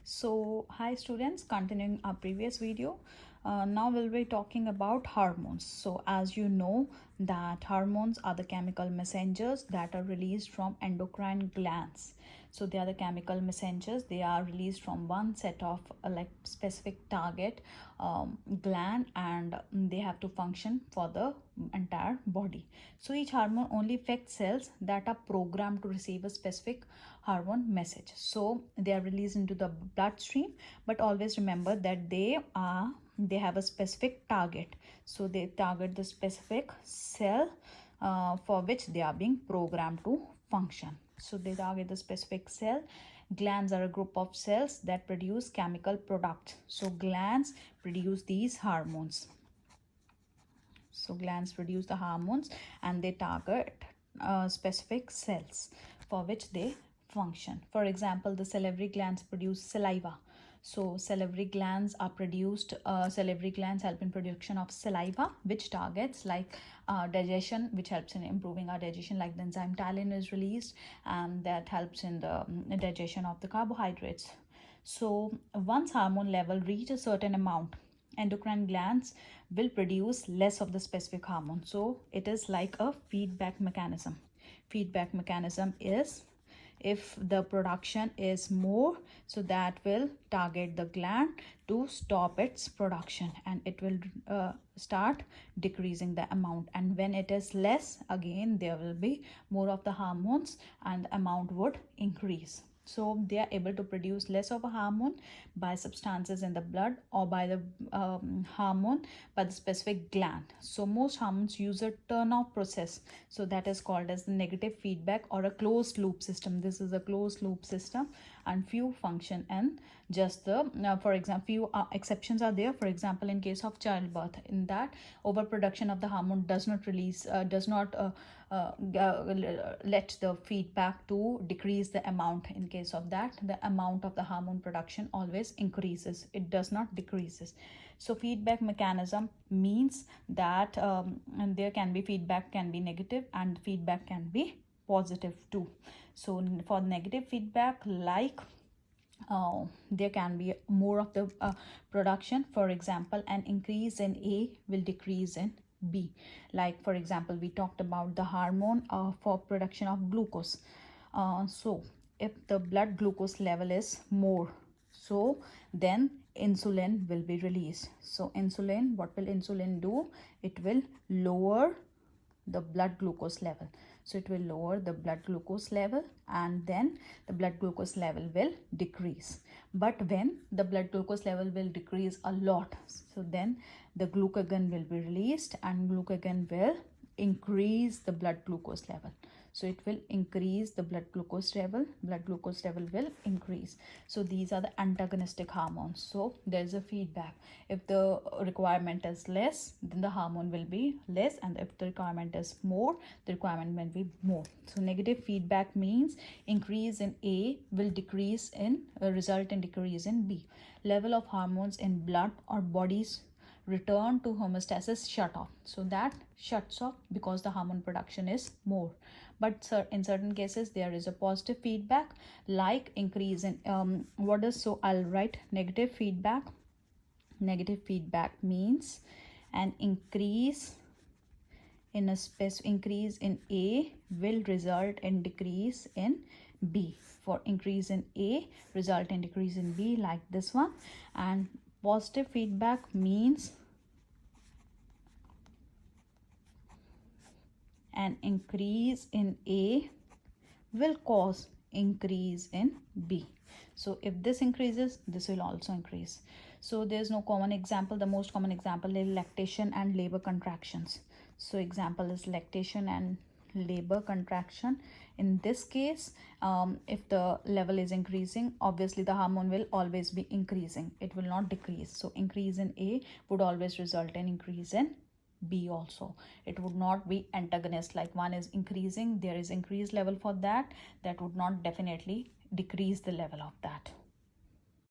So hi students, continuing our previous video. Now we'll be talking about hormones. So as you know that hormones are the chemical messengers that are released from endocrine glands. So they are the chemical messengers. They are released from one set of like specific target gland, and they have to function for the entire body. So each hormone only affects cells that are programmed to receive a specific hormone message. So they are released into the bloodstream, but always remember that they have a specific target. So they target the specific cell for which they are being programmed to function. So they target the specific cell. Glands are a group of cells that produce chemical products. So glands produce these hormones. So glands produce the hormones and they target specific cells for which they function. For example, the salivary glands produce saliva. So salivary glands are produced, salivary glands help in production of saliva, which targets like digestion, which helps in improving our digestion, like the enzyme ptyalin is released, and that helps in the digestion of the carbohydrates. So once hormone level reach a certain amount, endocrine glands will produce less of the specific hormone. So it is like a feedback mechanism. Feedback mechanism is if the production is more, so that will target the gland to stop its production, and it will start decreasing the amount. And when it is less, again there will be more of the hormones and the amount would increase. So they are able to produce less of a hormone by substances in the blood or by the hormone by the specific gland. So most hormones use a turn-off process. So that is called as the negative feedback or a closed loop system. This is a closed loop system, and few function and just the for example, few exceptions are there. For example, in case of childbirth, in that overproduction of the hormone does not let the feedback to decrease the amount. In case of that, the amount of the hormone production always increases, it does not decreases. So feedback mechanism means that and there can be feedback can be negative and feedback can be positive too. So for negative feedback, like there can be more of the production. For example, an increase in A will decrease in B. Like for example, we talked about the hormone for production of glucose. So if the blood glucose level is more, so then insulin will be released. So insulin, what will insulin do? It will lower the blood glucose level. So it will lower the blood glucose level, and then the blood glucose level will decrease. But when the blood glucose level will decrease a lot, so then the glucagon will be released, and glucagon will increase the blood glucose level. So it will increase the blood glucose level will increase. So these are the antagonistic hormones. So there is a feedback. If the requirement is less, then the hormone will be less, and if the requirement is more, the requirement will be more. So negative feedback means increase in A will decrease in result in decrease in B. Level of hormones in blood or bodies return to homeostasis shut off. So that shuts off because the hormone production is more. But in certain cases there is a positive feedback, like increase in so I'll write negative feedback. Negative feedback means an increase in A will result in decrease in B. For increase in A result in decrease in B, like this one. And positive feedback means an increase in A will cause increase in B. So if this increases, this will also increase. So there's no common example. The most common example is lactation and labor contractions. So example is lactation and labor contraction. In this case, if the level is increasing, obviously the hormone will always be increasing, it will not decrease. So increase in A would always result in increase in B also. It would not be antagonist, like one is increasing, there is increased level for that would not definitely decrease the level of that.